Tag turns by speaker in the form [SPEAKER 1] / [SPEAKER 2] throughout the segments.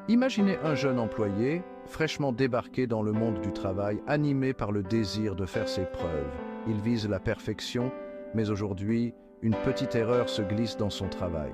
[SPEAKER 1] Imaginez un jeune employé, fraîchement débarqué dans le monde du travail, animé par le désir de faire ses preuves. Il vise la perfection, mais aujourd'hui, une petite erreur se glisse dans son travail.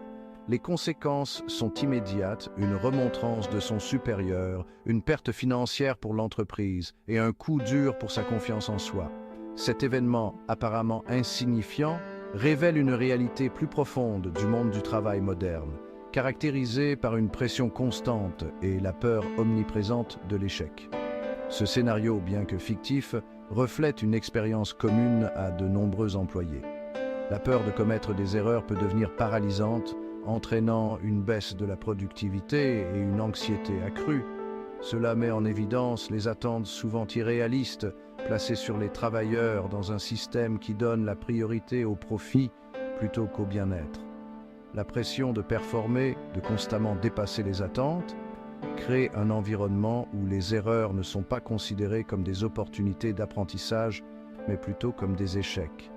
[SPEAKER 1] Les conséquences sont immédiates, une remontrance de son supérieur, une perte financière pour l'entreprise et un coup dur pour sa confiance en soi. Cet événement, apparemment insignifiant, révèle une réalité plus profonde du monde du travail moderne, caractérisée par une pression constante et la peur omniprésente de l'échec. Ce scénario, bien que fictif, reflète une expérience commune à de nombreux employés. La peur de commettre des erreurs peut devenir paralysante, entraînant une baisse de la productivité et une anxiété accrue. Cela met en évidence les attentes souvent irréalistes placées sur les travailleurs dans un système qui donne la priorité au profit plutôt qu'au bien-être. La pression de performer, de constamment dépasser les attentes, crée un environnement où les erreurs ne sont pas considérées comme des opportunités d'apprentissage, mais plutôt comme des échecs.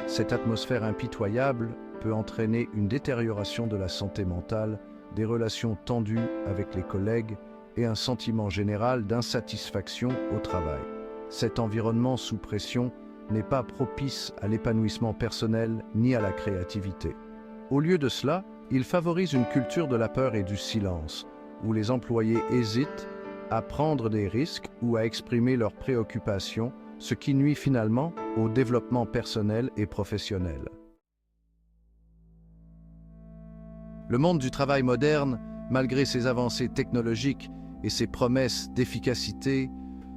[SPEAKER 1] Cette atmosphère impitoyable peut entraîner une détérioration de la santé mentale, des relations tendues avec les collègues et un sentiment général d'insatisfaction au travail. Cet environnement sous pression n'est pas propice à l'épanouissement personnel ni à la créativité. Au lieu de cela, il favorise une culture de la peur et du silence, où les employés hésitent à prendre des risques ou à exprimer leurs préoccupations, ce qui nuit finalement au développement personnel et professionnel. Le monde du travail moderne, malgré ses avancées technologiques et ses promesses d'efficacité,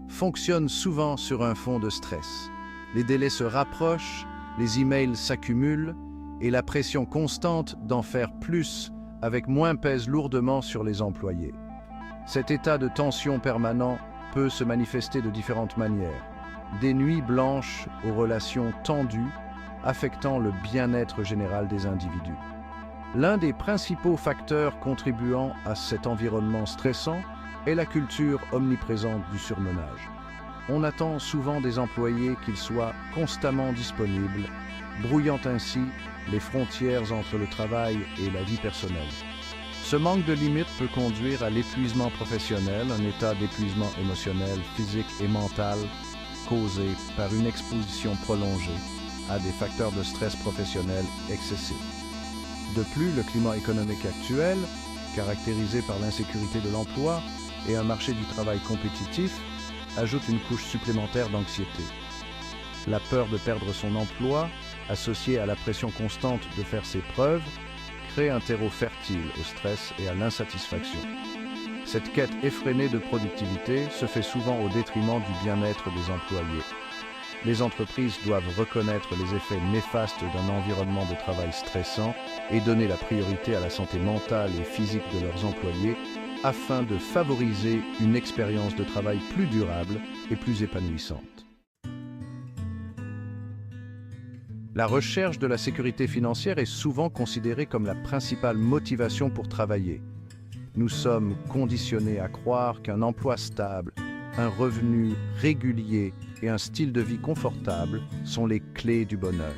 [SPEAKER 1] fonctionne souvent sur un fond de stress. Les délais se rapprochent, les emails s'accumulent et la pression constante d'en faire plus avec moins pèse lourdement sur les employés. Cet état de tension permanent peut se manifester de différentes manières. Des nuits blanches aux relations tendues, affectant le bien-être général des individus. L'un des principaux facteurs contribuant à cet environnement stressant est la culture omniprésente du surmenage. On attend souvent des employés qu'ils soient constamment disponibles, brouillant ainsi les frontières entre le travail et la vie personnelle. Ce manque de limite peut conduire à l'épuisement professionnel, un état d'épuisement émotionnel, physique et mental causé par une exposition prolongée à des facteurs de stress professionnel excessifs. De plus, le climat économique actuel, caractérisé par l'insécurité de l'emploi et un marché du travail compétitif, ajoute une couche supplémentaire d'anxiété. La peur de perdre son emploi, associée à la pression constante de faire ses preuves, crée un terreau fertile au stress et à l'insatisfaction. Cette quête effrénée de productivité se fait souvent au détriment du bien-être des employés. Les entreprises doivent reconnaître les effets néfastes d'un environnement de travail stressant et donner la priorité à la santé mentale et physique de leurs employés afin de favoriser une expérience de travail plus durable et plus épanouissante. La recherche de la sécurité financière est souvent considérée comme la principale motivation pour travailler. Nous sommes conditionnés à croire qu'un emploi stable, un revenu régulier et un style de vie confortable sont les clés du bonheur.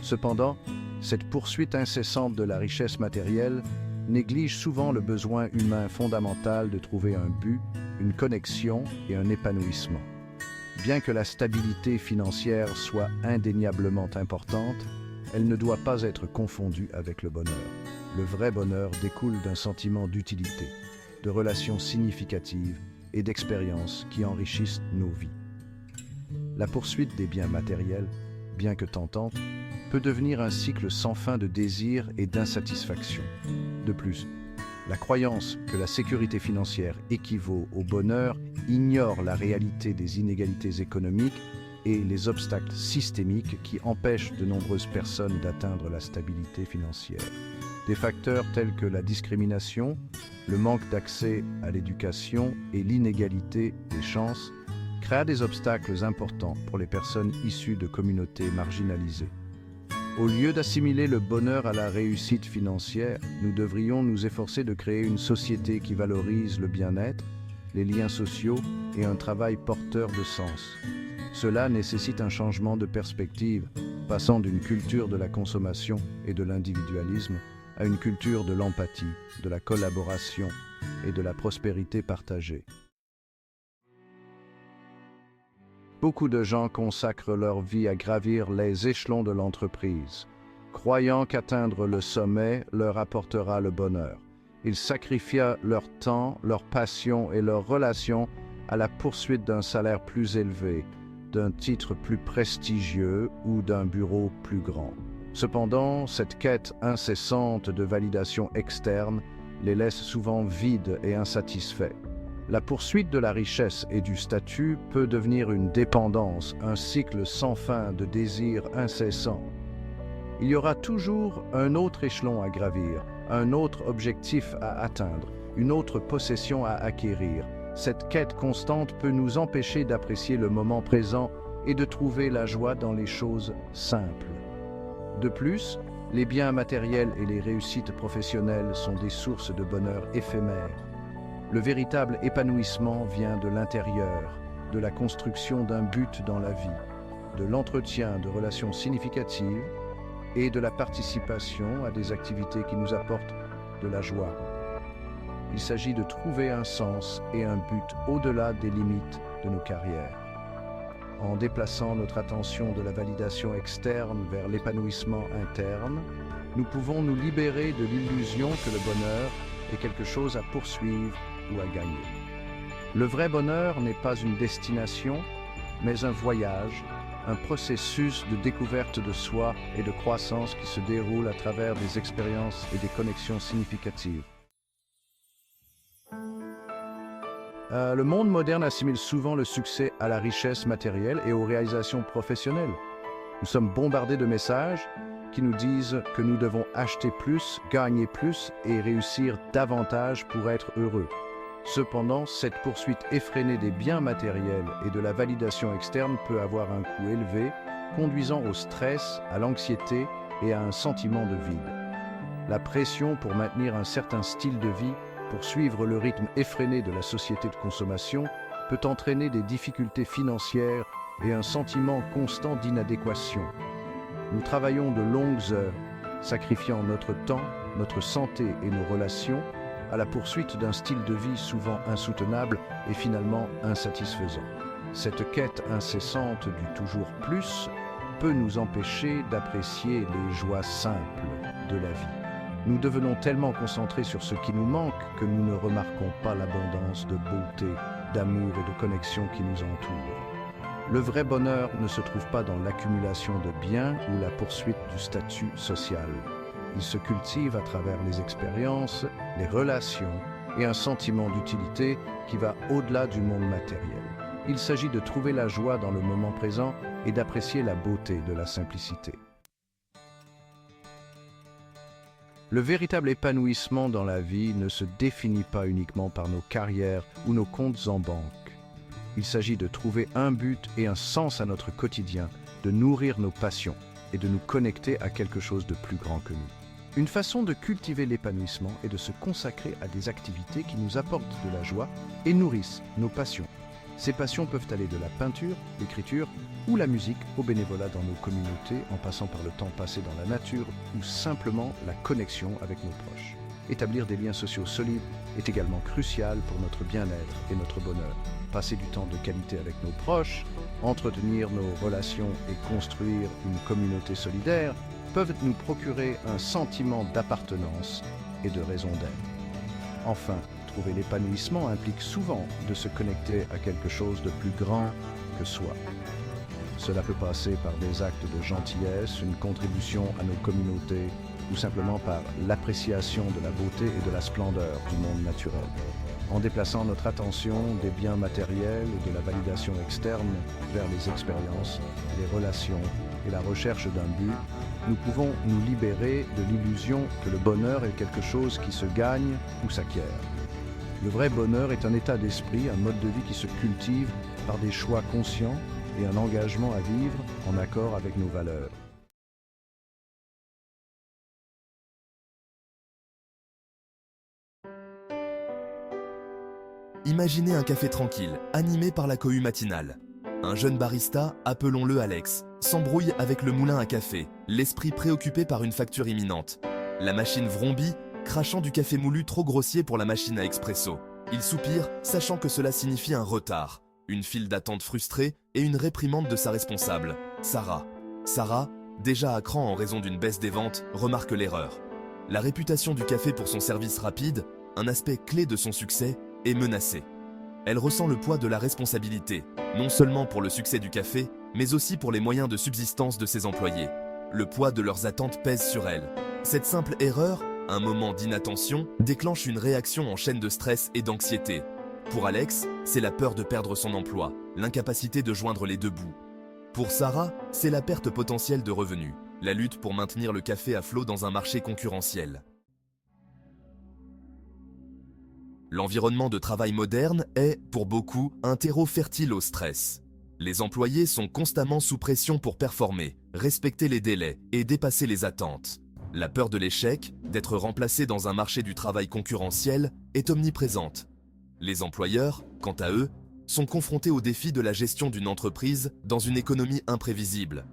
[SPEAKER 1] Cependant, cette poursuite incessante de la richesse matérielle néglige souvent le besoin humain fondamental de trouver un but, une connexion et un épanouissement. Bien que la stabilité financière soit indéniablement importante, elle ne doit pas être confondue avec le bonheur. Le vrai bonheur découle d'un sentiment d'utilité, de relations significatives et d'expériences qui enrichissent nos vies. La poursuite des biens matériels, bien que tentante, peut devenir un cycle sans fin de désir et d'insatisfaction. De plus, la croyance que la sécurité financière équivaut au bonheur ignore la réalité des inégalités économiques et les obstacles systémiques qui empêchent de nombreuses personnes d'atteindre la stabilité financière. Des facteurs tels que la discrimination, le manque d'accès à l'éducation et l'inégalité des chances créent des obstacles importants pour les personnes issues de communautés marginalisées. Au lieu d'assimiler le bonheur à la réussite financière, nous devrions nous efforcer de créer une société qui valorise le bien-être, les liens sociaux et un travail porteur de sens. Cela nécessite un changement de perspective, passant d'une culture de la consommation et de l'individualisme à une culture de l'empathie, de la collaboration et de la prospérité partagée. Beaucoup de gens consacrent leur vie à gravir les échelons de l'entreprise, croyant qu'atteindre le sommet leur apportera le bonheur. Ils sacrifient leur temps, leur passion et leurs relations à la poursuite d'un salaire plus élevé, d'un titre plus prestigieux ou d'un bureau plus grand. Cependant, cette quête incessante de validation externe les laisse souvent vides et insatisfaits. La poursuite de la richesse et du statut peut devenir une dépendance, un cycle sans fin de désirs incessants. Il y aura toujours un autre échelon à gravir, un autre objectif à atteindre, une autre possession à acquérir. Cette quête constante peut nous empêcher d'apprécier le moment présent et de trouver la joie dans les choses simples. De plus, les biens matériels et les réussites professionnelles sont des sources de bonheur éphémères. Le véritable épanouissement vient de l'intérieur, de la construction d'un but dans la vie, de l'entretien de relations significatives et de la participation à des activités qui nous apportent de la joie. Il s'agit de trouver un sens et un but au-delà des limites de nos carrières. En déplaçant notre attention de la validation externe vers l'épanouissement interne, nous pouvons nous libérer de l'illusion que le bonheur est quelque chose à poursuivre ou à gagner. Le vrai bonheur n'est pas une destination, mais un voyage, un processus de découverte de soi et de croissance qui se déroule à travers des expériences et des connexions significatives. Le monde moderne assimile souvent le succès à la richesse matérielle et aux réalisations professionnelles. Nous sommes bombardés de messages qui nous disent que nous devons acheter plus, gagner plus et réussir davantage pour être heureux. Cependant, cette poursuite effrénée des biens matériels et de la validation externe peut avoir un coût élevé, conduisant au stress, à l'anxiété et à un sentiment de vide. La pression pour maintenir un certain style de vie, pour suivre le rythme effréné de la société de consommation, peut entraîner des difficultés financières et un sentiment constant d'inadéquation. Nous travaillons de longues heures, sacrifiant notre temps, notre santé et nos relations, à la poursuite d'un style de vie souvent insoutenable et finalement insatisfaisant. Cette quête incessante du toujours plus peut nous empêcher d'apprécier les joies simples de la vie. Nous devenons tellement concentrés sur ce qui nous manque que nous ne remarquons pas l'abondance de beauté, d'amour et de connexion qui nous entourent. Le vrai bonheur ne se trouve pas dans l'accumulation de biens ou la poursuite du statut social. Il se cultive à travers les expériences, les relations et un sentiment d'utilité qui va au-delà du monde matériel. Il s'agit de trouver la joie dans le moment présent et d'apprécier la beauté de la simplicité. Le véritable épanouissement dans la vie ne se définit pas uniquement par nos carrières ou nos comptes en banque. Il s'agit de trouver un but et un sens à notre quotidien, de nourrir nos passions et de nous connecter à quelque chose de plus grand que nous. Une façon de cultiver l'épanouissement est de se consacrer à des activités qui nous apportent de la joie et nourrissent nos passions. Ces passions peuvent aller de la peinture, l'écriture ou la musique au bénévolat dans nos communautés, en passant par le temps passé dans la nature ou simplement la connexion avec nos proches. Établir des liens sociaux solides est également crucial pour notre bien-être et notre bonheur. Passer du temps de qualité avec nos proches, entretenir nos relations et construire une communauté solidaire peuvent nous procurer un sentiment d'appartenance et de raison d'être. Enfin, trouver l'épanouissement implique souvent de se connecter à quelque chose de plus grand que soi. Cela peut passer par des actes de gentillesse, une contribution à nos communautés ou simplement par l'appréciation de la beauté et de la splendeur du monde naturel. En déplaçant notre attention des biens matériels et de la validation externe vers les expériences, les relations et la recherche d'un but, nous pouvons nous libérer de l'illusion que le bonheur est quelque chose qui se gagne ou s'acquiert. Le vrai bonheur est un état d'esprit, un mode de vie qui se cultive par des choix conscients et un engagement à vivre en accord avec nos valeurs.
[SPEAKER 2] Imaginez un café tranquille, animé par la cohue matinale. Un jeune barista, appelons-le Alex, s'embrouille avec le moulin à café, l'esprit préoccupé par une facture imminente. La machine vrombit, crachant du café moulu trop grossier pour la machine à expresso. Il soupire, sachant que cela signifie un retard, une file d'attente frustrée et une réprimande de sa responsable, Sarah. Sarah, déjà à cran en raison d'une baisse des ventes, remarque l'erreur. La réputation du café pour son service rapide, un aspect clé de son succès, est menacée. Elle ressent le poids de la responsabilité, non seulement pour le succès du café, mais aussi pour les moyens de subsistance de ses employés. Le poids de leurs attentes pèse sur elle. Cette simple erreur, un moment d'inattention, déclenche une réaction en chaîne de stress et d'anxiété. Pour Alex, c'est la peur de perdre son emploi, l'incapacité de joindre les deux bouts. Pour Sarah, c'est la perte potentielle de revenus, la lutte pour maintenir le café à flot dans un marché concurrentiel. L'environnement de travail moderne est, pour beaucoup, un terreau fertile au stress. Les employés sont constamment sous pression pour performer, respecter les délais et dépasser les attentes. La peur de l'échec, d'être remplacé dans un marché du travail concurrentiel, est omniprésente. Les employeurs, quant à eux, sont confrontés au défi de la gestion d'une entreprise dans une économie imprévisible.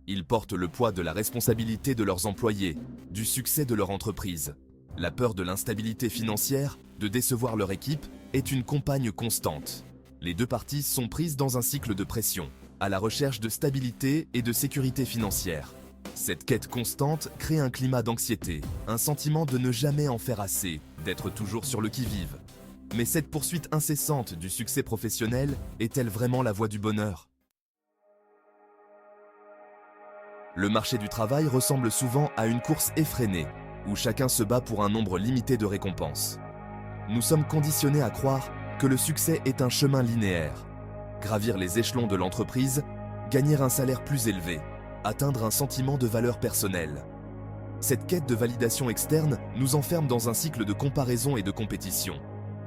[SPEAKER 2] Ils portent le poids de la responsabilité de leurs employés, du succès de leur entreprise. La peur de l'instabilité financière, de décevoir leur équipe, est une compagne constante. Les deux parties sont prises dans un cycle de pression, à la recherche de stabilité et de sécurité financière. Cette quête constante crée un climat d'anxiété, un sentiment de ne jamais en faire assez, d'être toujours sur le qui-vive. Mais cette poursuite incessante du succès professionnel est-elle vraiment la voie du bonheur ? Le marché du travail ressemble souvent à une course effrénée, où chacun se bat pour un nombre limité de récompenses. Nous sommes conditionnés à croire que le succès est un chemin linéaire. Gravir les échelons de l'entreprise, gagner un salaire plus élevé, atteindre un sentiment de valeur personnelle. Cette quête de validation externe nous enferme dans un cycle de comparaison et de compétition.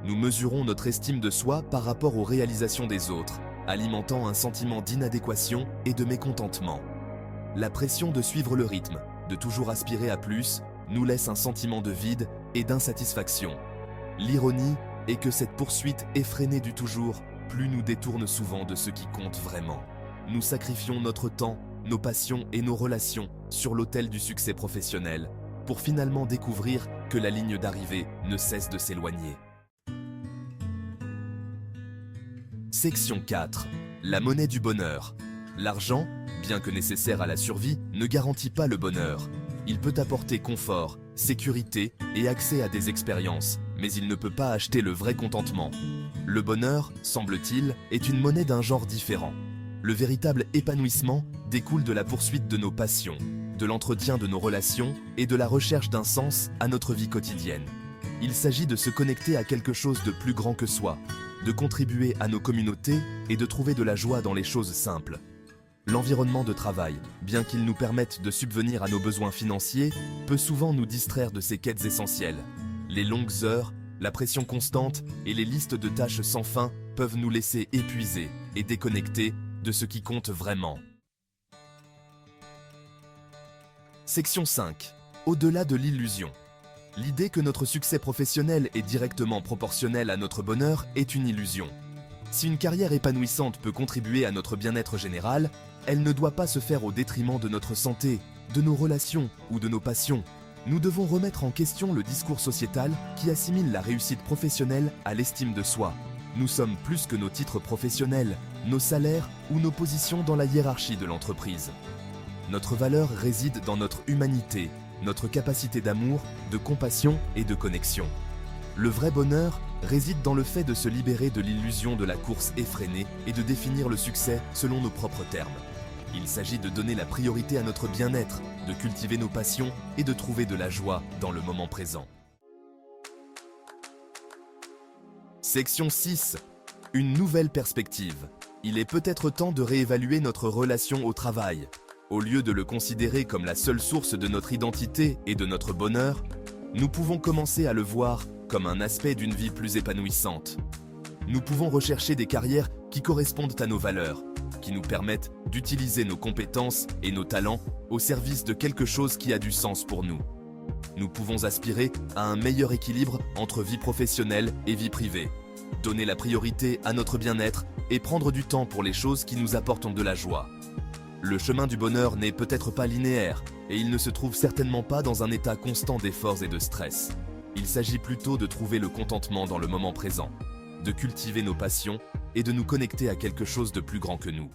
[SPEAKER 2] Nous mesurons notre estime de soi par rapport aux réalisations des autres, alimentant un sentiment d'inadéquation et de mécontentement. La pression de suivre le rythme, de toujours aspirer à plus, nous laisse un sentiment de vide et d'insatisfaction. L'ironie est que cette poursuite effrénée du toujours plus nous détourne souvent de ce qui compte vraiment. Nous sacrifions notre temps, nos passions et nos relations sur l'autel du succès professionnel, pour finalement découvrir que la ligne d'arrivée ne cesse de s'éloigner. Section 4. La monnaie du bonheur. L'argent, bien que nécessaire à la survie, ne garantit pas le bonheur. Il peut apporter confort, sécurité et accès à des expériences, mais il ne peut pas acheter le vrai contentement. Le bonheur, semble-t-il, est une monnaie d'un genre différent. Le véritable épanouissement découle de la poursuite de nos passions, de l'entretien de nos relations et de la recherche d'un sens à notre vie quotidienne. Il s'agit de se connecter à quelque chose de plus grand que soi, de contribuer à nos communautés et de trouver de la joie dans les choses simples. L'environnement de travail, bien qu'il nous permette de subvenir à nos besoins financiers, peut souvent nous distraire de ces quêtes essentielles. Les longues heures, la pression constante et les listes de tâches sans fin peuvent nous laisser épuisés et déconnectés de ce qui compte vraiment. Section 5. Au-delà de l'illusion. L'idée que notre succès professionnel est directement proportionnel à notre bonheur est une illusion. Si une carrière épanouissante peut contribuer à notre bien-être général, elle ne doit pas se faire au détriment de notre santé, de nos relations ou de nos passions. Nous devons remettre en question le discours sociétal qui assimile la réussite professionnelle à l'estime de soi. Nous sommes plus que nos titres professionnels, nos salaires ou nos positions dans la hiérarchie de l'entreprise. Notre valeur réside dans notre humanité, notre capacité d'amour, de compassion et de connexion. Le vrai bonheur réside dans le fait de se libérer de l'illusion de la course effrénée et de définir le succès selon nos propres termes. Il s'agit de donner la priorité à notre bien-être, de cultiver nos passions et de trouver de la joie dans le moment présent. Section 6. Une nouvelle perspective. Il est peut-être temps de réévaluer notre relation au travail. Au lieu de le considérer comme la seule source de notre identité et de notre bonheur, nous pouvons commencer à le voir comme un aspect d'une vie plus épanouissante. Nous pouvons rechercher des carrières qui correspondent à nos valeurs, qui nous permettent d'utiliser nos compétences et nos talents au service de quelque chose qui a du sens pour nous. Nous pouvons aspirer à un meilleur équilibre entre vie professionnelle et vie privée, donner la priorité à notre bien-être et prendre du temps pour les choses qui nous apportent de la joie. Le chemin du bonheur n'est peut-être pas linéaire et il ne se trouve certainement pas dans un état constant d'efforts et de stress. Il s'agit plutôt de trouver le contentement dans le moment présent, de cultiver nos passions et de nous connecter à quelque chose de plus grand que nous.